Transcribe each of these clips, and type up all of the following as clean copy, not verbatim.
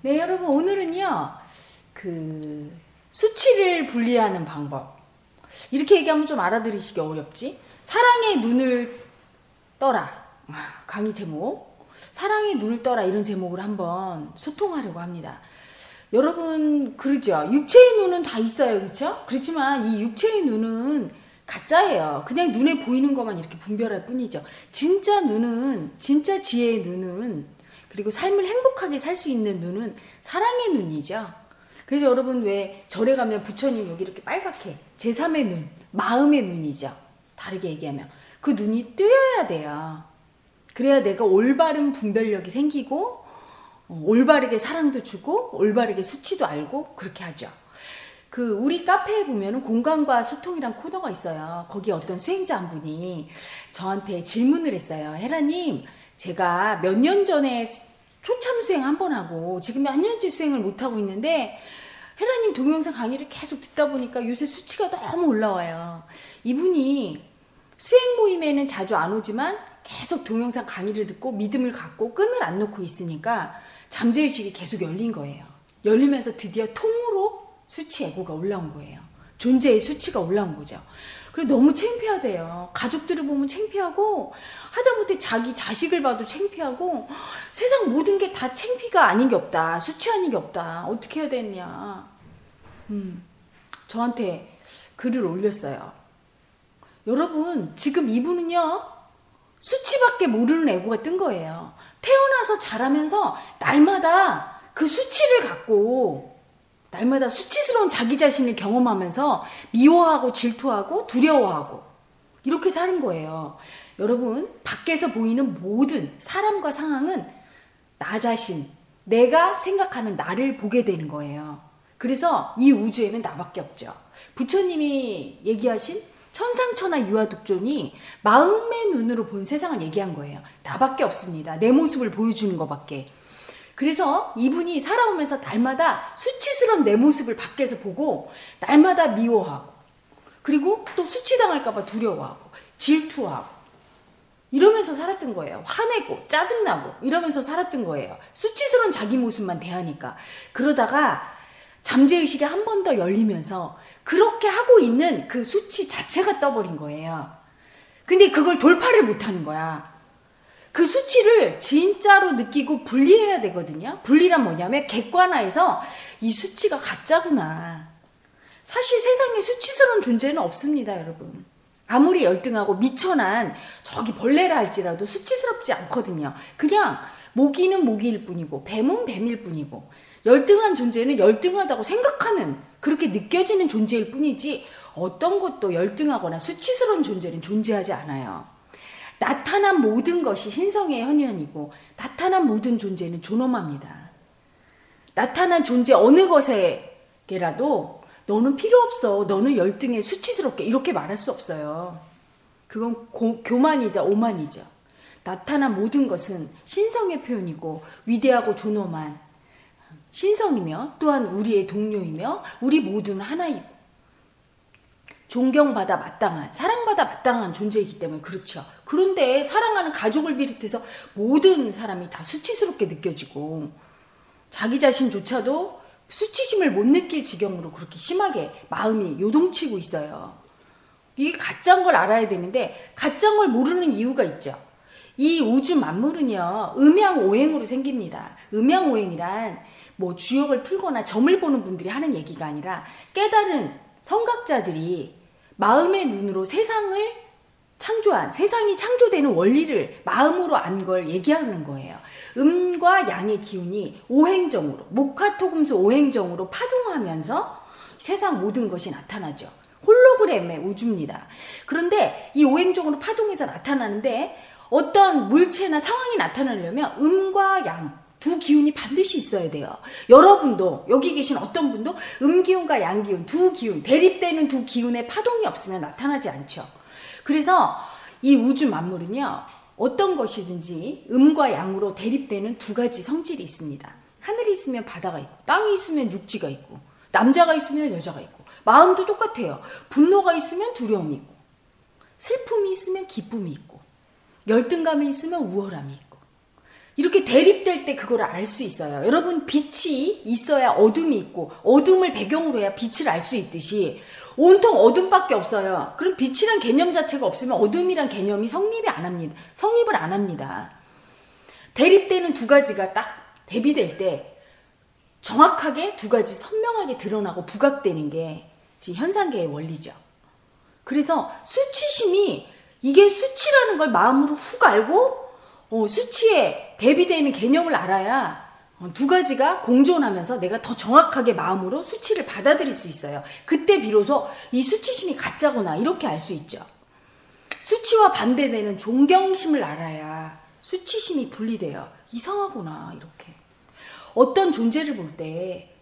네, 여러분 오늘은요. 수치를 분리하는 방법. 이렇게 얘기하면 좀 알아들으시기 어렵지? 사랑의 눈을 떠라. 강의 제목. 사랑의 눈을 떠라 이런 제목으로 한번 소통하려고 합니다. 여러분 그러죠? 육체의 눈은 다 있어요. 그렇죠? 그렇지만 이 육체의 눈은 가짜예요. 그냥 눈에 보이는 것만 이렇게 분별할 뿐이죠. 진짜 눈은, 진짜 지혜의 눈은, 그리고 삶을 행복하게 살 수 있는 눈은 사랑의 눈이죠. 그래서 여러분 왜 절에 가면 부처님 여기 이렇게 빨갛게 제3의 눈, 마음의 눈이죠. 다르게 얘기하면 그 눈이 뜨여야 돼요. 그래야 내가 올바른 분별력이 생기고 올바르게 사랑도 주고 올바르게 수치도 알고 그렇게 하죠. 우리 카페에 보면은 공간과 소통이란 코너가 있어요. 거기 어떤 수행자 한 분이 저한테 질문을 했어요. 헤라님, 제가 몇 년 전에 초참 수행 한 번 하고 지금 몇 년째 수행을 못하고 있는데 헤라님 동영상 강의를 계속 듣다 보니까 요새 수치가 너무 올라와요. 이분이 수행 모임에는 자주 안 오지만 계속 동영상 강의를 듣고 믿음을 갖고 끈을 안 놓고 있으니까 잠재의식이 계속 열린 거예요. 열리면서 드디어 통으로 수치 에고가 올라온 거예요. 존재의 수치가 올라온 거죠. 그래 너무 창피하대요. 가족들을 보면 창피하고 하다못해 자기 자식을 봐도 창피하고 세상 모든 게 다 창피가 아닌 게 없다. 수치 아닌 게 없다. 어떻게 해야 되느냐. 저한테 글을 올렸어요. 여러분 지금 이분은요. 수치밖에 모르는 에고가 뜬 거예요. 태어나서 자라면서 날마다 그 수치를 갖고 날마다 수치스러운 자기 자신을 경험하면서 미워하고 질투하고 두려워하고 이렇게 사는 거예요. 여러분 밖에서 보이는 모든 사람과 상황은 나 자신, 내가 생각하는 나를 보게 되는 거예요. 그래서 이 우주에는 나밖에 없죠. 부처님이 얘기하신 천상천하 유아독존이 마음의 눈으로 본 세상을 얘기한 거예요. 나밖에 없습니다. 내 모습을 보여주는 것밖에. 그래서 이분이 살아오면서 날마다 수치스러운 내 모습을 밖에서 보고 날마다 미워하고 그리고 또 수치당할까봐 두려워하고 질투하고 이러면서 살았던 거예요. 화내고 짜증나고 이러면서 살았던 거예요. 수치스러운 자기 모습만 대하니까. 그러다가 잠재의식이 한 번 더 열리면서 그렇게 하고 있는 그 수치 자체가 떠버린 거예요. 근데 그걸 돌파를 못하는 거야. 그 수치를 진짜로 느끼고 분리해야 되거든요. 분리란 뭐냐면 객관화해서 이 수치가 가짜구나. 사실 세상에 수치스러운 존재는 없습니다, 여러분. 아무리 열등하고 미천한 저기 벌레라 할지라도 수치스럽지 않거든요. 그냥 모기는 모기일 뿐이고 뱀은 뱀일 뿐이고 열등한 존재는 열등하다고 생각하는 그렇게 느껴지는 존재일 뿐이지 어떤 것도 열등하거나 수치스러운 존재는 존재하지 않아요. 나타난 모든 것이 신성의 현현이고 나타난 모든 존재는 존엄합니다. 나타난 존재 어느 것에게라도 너는 필요 없어. 너는 열등해. 수치스럽게. 이렇게 말할 수 없어요. 그건 교만이자 오만이죠. 나타난 모든 것은 신성의 표현이고 위대하고 존엄한 신성이며 또한 우리의 동료이며 우리 모두는 하나이고 존경받아 마땅한, 사랑받아 마땅한 존재이기 때문에 그렇죠. 그런데 사랑하는 가족을 비롯해서 모든 사람이 다 수치스럽게 느껴지고 자기 자신조차도 수치심을 못 느낄 지경으로 그렇게 심하게 마음이 요동치고 있어요. 이게 가짜인 걸 알아야 되는데 가짜인 걸 모르는 이유가 있죠. 이 우주 만물은요. 음양오행으로 생깁니다. 음양오행이란 뭐 주역을 풀거나 점을 보는 분들이 하는 얘기가 아니라 깨달은 성각자들이 마음의 눈으로 세상을 창조한, 세상이 창조되는 원리를 마음으로 안 걸 얘기하는 거예요. 음과 양의 기운이 오행정으로, 목화토금수 오행정으로 파동하면서 세상 모든 것이 나타나죠. 홀로그램의 우주입니다. 그런데 이 오행정으로 파동해서 나타나는데 어떤 물체나 상황이 나타나려면 음과 양, 두 기운이 반드시 있어야 돼요. 여러분도 여기 계신 어떤 분도 음기운과 양기운 두 기운 대립되는 두 기운의 파동이 없으면 나타나지 않죠. 그래서 이 우주 만물은요. 어떤 것이든지 음과 양으로 대립되는 두 가지 성질이 있습니다. 하늘이 있으면 바다가 있고 땅이 있으면 육지가 있고 남자가 있으면 여자가 있고 마음도 똑같아요. 분노가 있으면 두려움이 있고 슬픔이 있으면 기쁨이 있고 열등감이 있으면 우월함이 있고 이렇게 대립될 때 그걸 알 수 있어요. 여러분, 빛이 있어야 어둠이 있고 어둠을 배경으로 해야 빛을 알 수 있듯이 온통 어둠밖에 없어요. 그럼 빛이란 개념 자체가 없으면 어둠이란 개념이 성립을 안 합니다. 대립되는 두 가지가 딱 대비될 때 정확하게 두 가지 선명하게 드러나고 부각되는 게 지금 현상계의 원리죠. 그래서 수치심이, 이게 수치라는 걸 마음으로 훅 알고 수치에 대비되는 개념을 알아야 두 가지가 공존하면서 내가 더 정확하게 마음으로 수치를 받아들일 수 있어요. 그때 비로소 이 수치심이 가짜구나 이렇게 알 수 있죠. 수치와 반대되는 존경심을 알아야 수치심이 분리돼요. 이상하구나 이렇게. 어떤 존재를 볼 때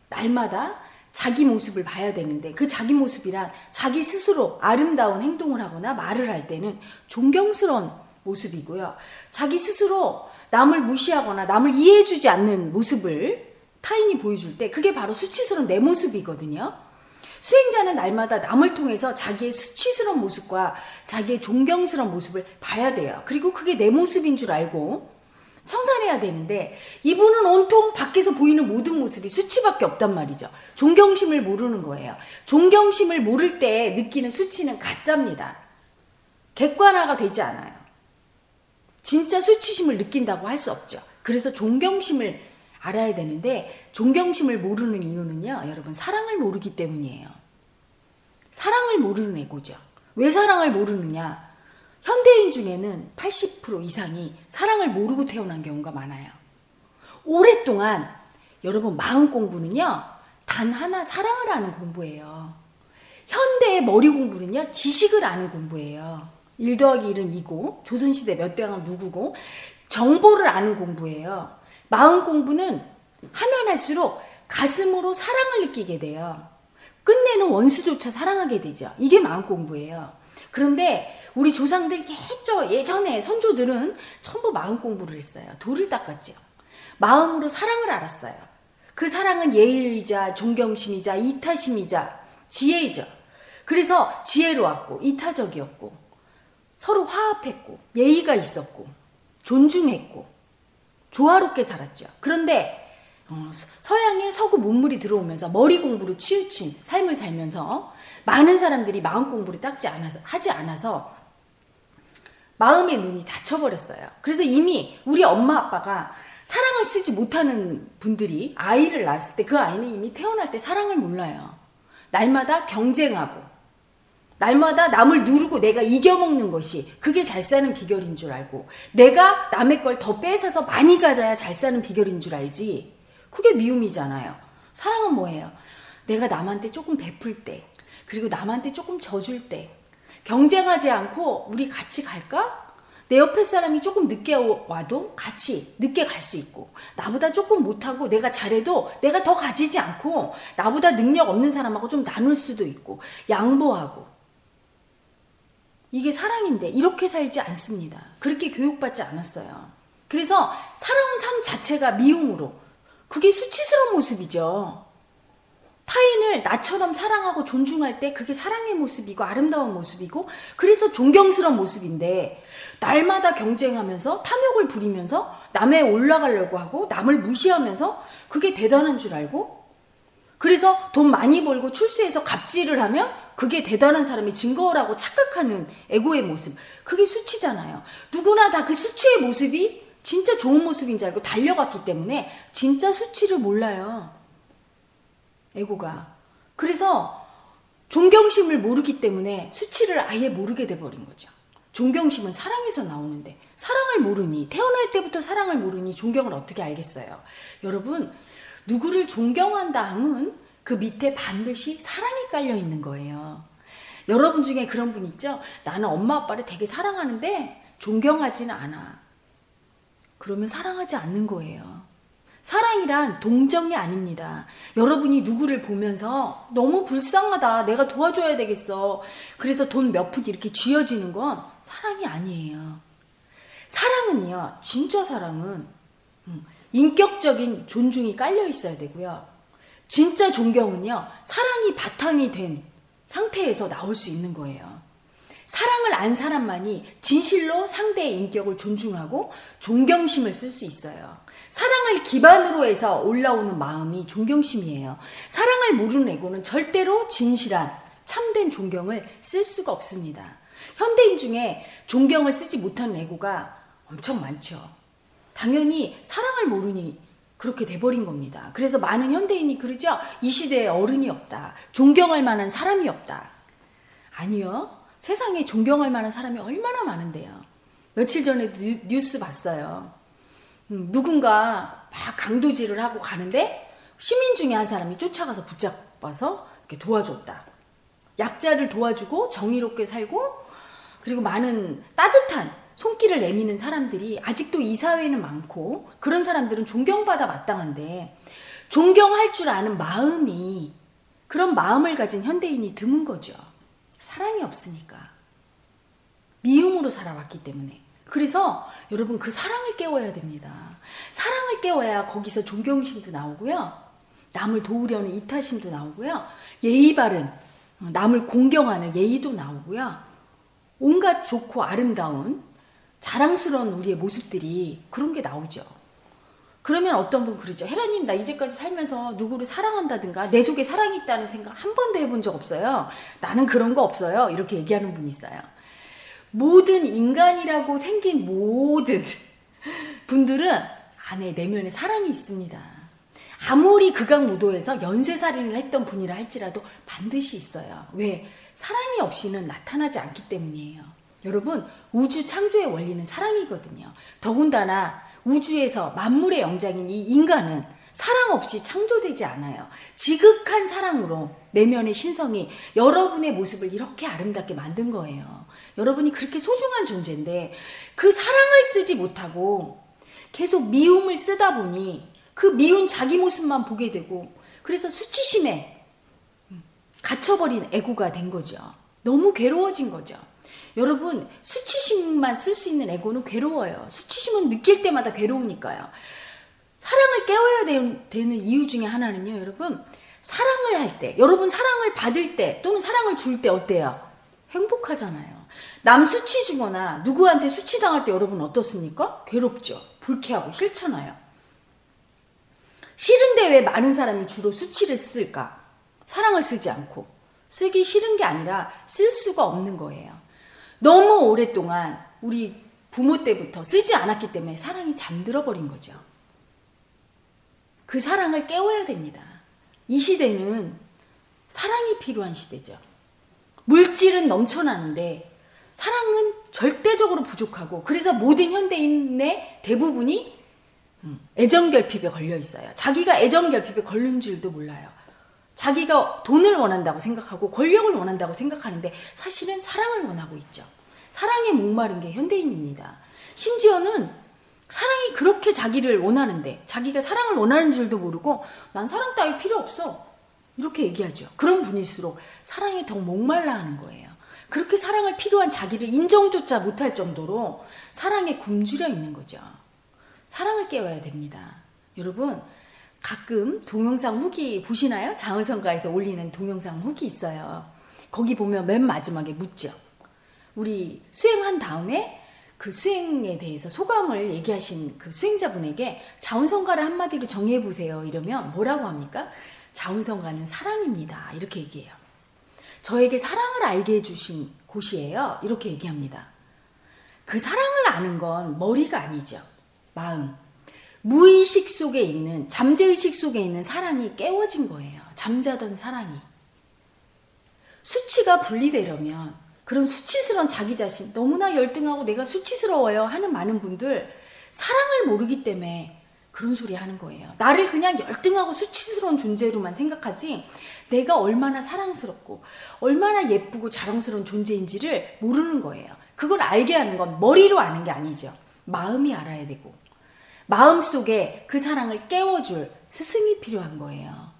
날마다 자기 모습을 봐야 되는데 그 자기 모습이란 자기 스스로 아름다운 행동을 하거나 말을 할 때는 존경스러운 모습이고요. 자기 스스로 남을 무시하거나 남을 이해해주지 않는 모습을 타인이 보여줄 때 그게 바로 수치스러운 내 모습이거든요. 수행자는 날마다 남을 통해서 자기의 수치스러운 모습과 자기의 존경스러운 모습을 봐야 돼요. 그리고 그게 내 모습인 줄 알고 청산해야 되는데 이분은 온통 밖에서 보이는 모든 모습이 수치밖에 없단 말이죠. 존경심을 모르는 거예요. 존경심을 모를 때 느끼는 수치는 가짜입니다. 객관화가 되지 않아요. 진짜 수치심을 느낀다고 할 수 없죠. 그래서 존경심을 알아야 되는데 존경심을 모르는 이유는요. 여러분, 사랑을 모르기 때문이에요. 사랑을 모르는 에고죠. 왜 사랑을 모르느냐? 현대인 중에는 80% 이상이 사랑을 모르고 태어난 경우가 많아요. 오랫동안 여러분, 마음 공부는요. 단 하나, 사랑을 아는 공부예요. 현대의 머리 공부는요. 지식을 아는 공부예요. 1 더하기 1은 2고 조선시대 몇 대 왕은 누구고 정보를 아는 공부예요. 마음 공부는 하면 할수록 가슴으로 사랑을 느끼게 돼요. 끝내는 원수조차 사랑하게 되죠. 이게 마음 공부예요. 그런데 우리 조상들 예전에 선조들은 전부 마음 공부를 했어요. 돌을 닦았죠. 마음으로 사랑을 알았어요. 그 사랑은 예의이자 존경심이자 이타심이자 지혜이죠. 그래서 지혜로웠고 이타적이었고 서로 화합했고 예의가 있었고 존중했고 조화롭게 살았죠. 그런데 서양의 서구 문물이 들어오면서 머리 공부로 치우친 삶을 살면서 많은 사람들이 마음 공부를 하지 않아서 마음의 눈이 닫혀버렸어요. 그래서 이미 우리 엄마 아빠가 사랑을 쓰지 못하는 분들이 아이를 낳았을 때 그 아이는 이미 태어날 때 사랑을 몰라요. 날마다 경쟁하고 날마다 남을 누르고 내가 이겨먹는 것이 그게 잘 사는 비결인 줄 알고 내가 남의 걸 더 뺏어서 많이 가져야 잘 사는 비결인 줄 알지 그게 미움이잖아요. 사랑은 뭐예요? 내가 남한테 조금 베풀 때 그리고 남한테 조금 져줄 때 경쟁하지 않고 우리 같이 갈까? 내 옆에 사람이 조금 늦게 와도 같이 늦게 갈 수 있고 나보다 조금 못하고 내가 잘해도 내가 더 가지지 않고 나보다 능력 없는 사람하고 좀 나눌 수도 있고 양보하고 이게 사랑인데 이렇게 살지 않습니다. 그렇게 교육받지 않았어요. 그래서 살아온 삶 자체가 미움으로 그게 수치스러운 모습이죠. 타인을 나처럼 사랑하고 존중할 때 그게 사랑의 모습이고 아름다운 모습이고 그래서 존경스러운 모습인데 날마다 경쟁하면서 탐욕을 부리면서 남에 올라가려고 하고 남을 무시하면서 그게 대단한 줄 알고 그래서 돈 많이 벌고 출세해서 갑질을 하면 그게 대단한 사람이 증거라고 착각하는 에고의 모습 그게 수치잖아요. 누구나 다 그 수치의 모습이 진짜 좋은 모습인 줄 알고 달려갔기 때문에 진짜 수치를 몰라요. 에고가. 그래서 존경심을 모르기 때문에 수치를 아예 모르게 돼버린 거죠. 존경심은 사랑에서 나오는데 사랑을 모르니 태어날 때부터 사랑을 모르니 존경을 어떻게 알겠어요. 여러분 누구를 존경한다 함은 그 밑에 반드시 사랑이 깔려 있는 거예요. 여러분 중에 그런 분 있죠? 나는 엄마 아빠를 되게 사랑하는데 존경하지는 않아. 그러면 사랑하지 않는 거예요. 사랑이란 동정이 아닙니다. 여러분이 누구를 보면서 너무 불쌍하다. 내가 도와줘야 되겠어. 그래서 돈 몇 푼 이렇게 쥐어지는 건 사랑이 아니에요. 사랑은요. 진짜 사랑은 인격적인 존중이 깔려 있어야 되고요. 진짜 존경은요. 사랑이 바탕이 된 상태에서 나올 수 있는 거예요. 사랑을 안 사람만이 진실로 상대의 인격을 존중하고 존경심을 쓸 수 있어요. 사랑을 기반으로 해서 올라오는 마음이 존경심이에요. 사랑을 모르는 에고는 절대로 진실한 참된 존경을 쓸 수가 없습니다. 현대인 중에 존경을 쓰지 못하는 에고가 엄청 많죠. 당연히 사랑을 모르니 그렇게 돼버린 겁니다. 그래서 많은 현대인이 그러죠. 이 시대에 어른이 없다. 존경할 만한 사람이 없다. 아니요. 세상에 존경할 만한 사람이 얼마나 많은데요. 며칠 전에도 뉴스 봤어요. 누군가 막 강도질을 하고 가는데 시민 중에 한 사람이 쫓아가서 붙잡아서 이렇게 도와줬다. 약자를 도와주고 정의롭게 살고 그리고 많은 따뜻한 손길을 내미는 사람들이 아직도 이 사회에는 많고 그런 사람들은 존경받아 마땅한데 존경할 줄 아는 마음이 그런 마음을 가진 현대인이 드문 거죠. 사랑이 없으니까. 미움으로 살아왔기 때문에. 그래서 여러분 그 사랑을 깨워야 됩니다. 사랑을 깨워야 거기서 존경심도 나오고요. 남을 도우려는 이타심도 나오고요. 예의 바른 남을 공경하는 예의도 나오고요. 온갖 좋고 아름다운 자랑스러운 우리의 모습들이 그런 게 나오죠. 그러면 어떤 분 그러죠. 헤라님 나 이제까지 살면서 누구를 사랑한다든가 내 속에 사랑이 있다는 생각 한 번도 해본 적 없어요. 나는 그런 거 없어요. 이렇게 얘기하는 분이 있어요. 모든 인간이라고 생긴 모든 분들은 안에 내면에 사랑이 있습니다. 아무리 극악무도해서 연쇄살인을 했던 분이라 할지라도 반드시 있어요. 왜? 사랑이 없이는 나타나지 않기 때문이에요. 여러분 우주 창조의 원리는 사랑이거든요. 더군다나 우주에서 만물의 영장인 이 인간은 사랑 없이 창조되지 않아요. 지극한 사랑으로 내면의 신성이 여러분의 모습을 이렇게 아름답게 만든 거예요. 여러분이 그렇게 소중한 존재인데 그 사랑을 쓰지 못하고 계속 미움을 쓰다 보니 그 미운 자기 모습만 보게 되고 그래서 수치심에 갇혀버린 에고가 된 거죠. 너무 괴로워진 거죠. 여러분 수치심만 쓸 수 있는 에고는 괴로워요. 수치심은 느낄 때마다 괴로우니까요. 사랑을 깨워야 되는 이유 중에 하나는요. 여러분 사랑을 할 때 여러분 사랑을 받을 때 또는 사랑을 줄 때 어때요? 행복하잖아요. 남 수치 주거나 누구한테 수치당할 때 여러분 어떻습니까? 괴롭죠. 불쾌하고 싫잖아요. 싫은데 왜 많은 사람이 주로 수치를 쓸까? 사랑을 쓰지 않고. 쓰기 싫은 게 아니라 쓸 수가 없는 거예요. 너무 오랫동안 우리 부모 때부터 쓰지 않았기 때문에 사랑이 잠들어 버린 거죠. 그 사랑을 깨워야 됩니다. 이 시대는 사랑이 필요한 시대죠. 물질은 넘쳐나는데 사랑은 절대적으로 부족하고 그래서 모든 현대인의 대부분이 애정결핍에 걸려 있어요. 자기가 애정결핍에 걸린 줄도 몰라요. 자기가 돈을 원한다고 생각하고 권력을 원한다고 생각하는데 사실은 사랑을 원하고 있죠. 사랑에 목마른 게 현대인입니다. 심지어는 사랑이 그렇게 자기를 원하는데 자기가 사랑을 원하는 줄도 모르고 난 사랑 따위 필요 없어. 이렇게 얘기하죠. 그런 분일수록 사랑에 더 목말라 하는 거예요. 그렇게 사랑을 필요한 자기를 인정조차 못할 정도로 사랑에 굶주려 있는 거죠. 사랑을 깨워야 됩니다. 여러분 가끔 동영상 후기 보시나요? 자은성가에서 올리는 동영상 후기 있어요. 거기 보면 맨 마지막에 묻죠. 우리 수행한 다음에 그 수행에 대해서 소감을 얘기하신 그 수행자분에게 자운성가를 한마디로 정의해보세요. 이러면 뭐라고 합니까? 자운성가는 사랑입니다. 이렇게 얘기해요. 저에게 사랑을 알게 해주신 곳이에요. 이렇게 얘기합니다. 그 사랑을 아는 건 머리가 아니죠. 마음. 무의식 속에 있는 잠재의식 속에 있는 사랑이 깨워진 거예요. 잠자던 사랑이. 수치가 분리되려면 그런 수치스러운 자기 자신 너무나 열등하고 내가 수치스러워요 하는 많은 분들 사랑을 모르기 때문에 그런 소리 하는 거예요. 나를 그냥 열등하고 수치스러운 존재로만 생각하지 내가 얼마나 사랑스럽고 얼마나 예쁘고 자랑스러운 존재인지를 모르는 거예요. 그걸 알게 하는 건 머리로 아는 게 아니죠. 마음이 알아야 되고 마음속에 그 사랑을 깨워줄 스승이 필요한 거예요.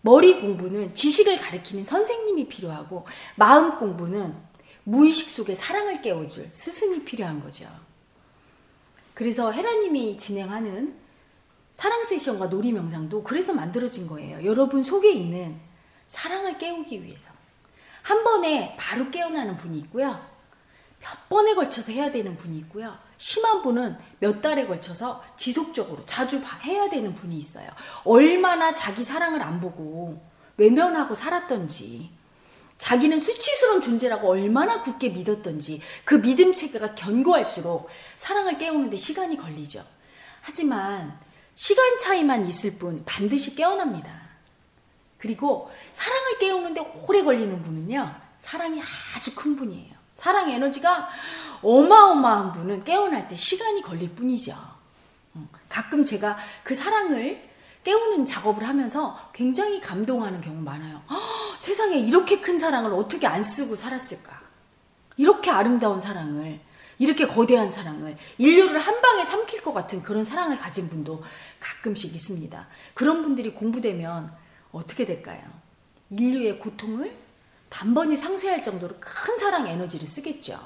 머리 공부는 지식을 가르치는 선생님이 필요하고 마음 공부는 무의식 속에 사랑을 깨워줄 스승이 필요한 거죠. 그래서 헤라님이 진행하는 사랑 세션과 놀이 명상도 그래서 만들어진 거예요. 여러분 속에 있는 사랑을 깨우기 위해서. 한 번에 바로 깨어나는 분이 있고요. 몇 번에 걸쳐서 해야 되는 분이 있고요. 심한 분은 몇 달에 걸쳐서 지속적으로 자주 해야 되는 분이 있어요. 얼마나 자기 사랑을 안 보고 외면하고 살았던지, 자기는 수치스러운 존재라고 얼마나 굳게 믿었던지 그 믿음 체계가 견고할수록 사랑을 깨우는데 시간이 걸리죠. 하지만 시간 차이만 있을 뿐 반드시 깨어납니다. 그리고 사랑을 깨우는데 오래 걸리는 분은요, 사랑이 아주 큰 분이에요. 사랑 에너지가 어마어마한 분은 깨어날 때 시간이 걸릴 뿐이죠. 가끔 제가 그 사랑을 깨우는 작업을 하면서 굉장히 감동하는 경우 많아요. 세상에 이렇게 큰 사랑을 어떻게 안 쓰고 살았을까? 이렇게 아름다운 사랑을, 이렇게 거대한 사랑을, 인류를 한 방에 삼킬 것 같은 그런 사랑을 가진 분도 가끔씩 있습니다. 그런 분들이 공부되면 어떻게 될까요? 인류의 고통을 단번에 상쇄할 정도로 큰 사랑 에너지를 쓰겠죠.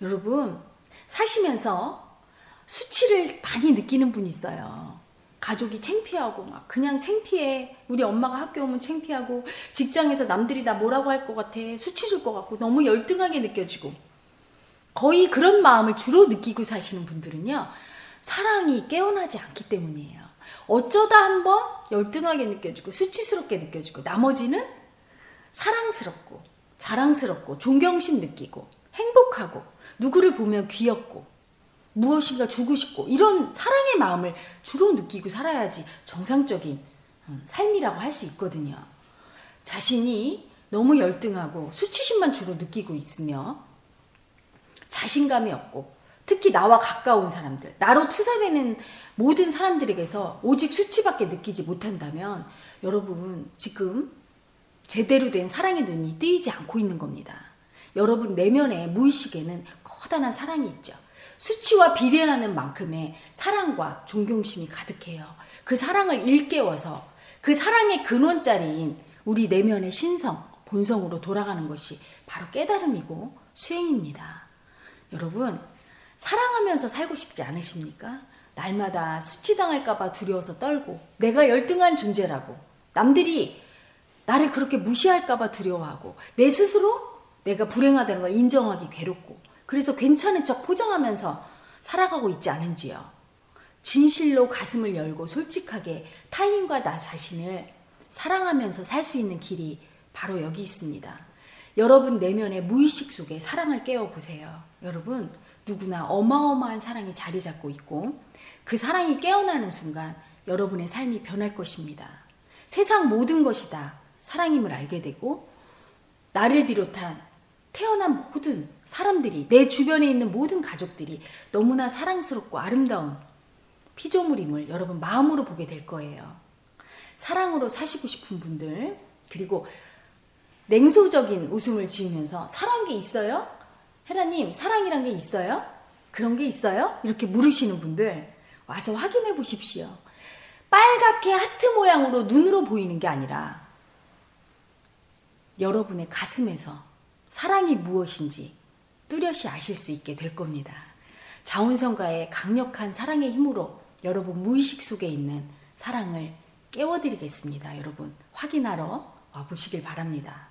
여러분, 사시면서 수치를 많이 느끼는 분이 있어요. 가족이 창피하고 막 그냥 창피해. 우리 엄마가 학교 오면 창피하고, 직장에서 남들이 나 뭐라고 할 것 같아. 수치 줄 것 같고 너무 열등하게 느껴지고, 거의 그런 마음을 주로 느끼고 사시는 분들은요, 사랑이 깨어나지 않기 때문이에요. 어쩌다 한번 열등하게 느껴지고 수치스럽게 느껴지고, 나머지는 사랑스럽고 자랑스럽고 존경심 느끼고 행복하고 누구를 보면 귀엽고 무엇인가 주고 싶고, 이런 사랑의 마음을 주로 느끼고 살아야지 정상적인 삶이라고 할 수 있거든요. 자신이 너무 열등하고 수치심만 주로 느끼고 있으며 자신감이 없고, 특히 나와 가까운 사람들, 나로 투사되는 모든 사람들에게서 오직 수치밖에 느끼지 못한다면 여러분 지금 제대로 된 사랑의 눈이 뜨이지 않고 있는 겁니다. 여러분 내면의 무의식에는 커다란 사랑이 있죠. 수치와 비례하는 만큼의 사랑과 존경심이 가득해요. 그 사랑을 일깨워서 그 사랑의 근원자리인 우리 내면의 신성, 본성으로 돌아가는 것이 바로 깨달음이고 수행입니다. 여러분, 사랑하면서 살고 싶지 않으십니까? 날마다 수치당할까봐 두려워서 떨고, 내가 열등한 존재라고, 남들이 나를 그렇게 무시할까봐 두려워하고, 내 스스로 내가 불행하다는 걸 인정하기 괴롭고, 그래서 괜찮은 척 포장하면서 살아가고 있지 않은지요. 진실로 가슴을 열고 솔직하게 타인과 나 자신을 사랑하면서 살 수 있는 길이 바로 여기 있습니다. 여러분 내면의 무의식 속에 사랑을 깨워보세요. 여러분, 누구나 어마어마한 사랑이 자리 잡고 있고, 그 사랑이 깨어나는 순간 여러분의 삶이 변할 것입니다. 세상 모든 것이 다 사랑임을 알게 되고, 나를 비롯한 태어난 모든 사람들이, 내 주변에 있는 모든 가족들이 너무나 사랑스럽고 아름다운 피조물임을 여러분 마음으로 보게 될 거예요. 사랑으로 사시고 싶은 분들, 그리고 냉소적인 웃음을 지으면서 사랑한 게 있어요? 헤라님, 사랑이란 게 있어요? 그런 게 있어요? 이렇게 물으시는 분들 와서 확인해 보십시오. 빨갛게 하트 모양으로 눈으로 보이는 게 아니라 여러분의 가슴에서 사랑이 무엇인지 뚜렷이 아실 수 있게 될 겁니다. 자원성가의 강력한 사랑의 힘으로 여러분 무의식 속에 있는 사랑을 깨워드리겠습니다. 여러분 확인하러 와보시길 바랍니다.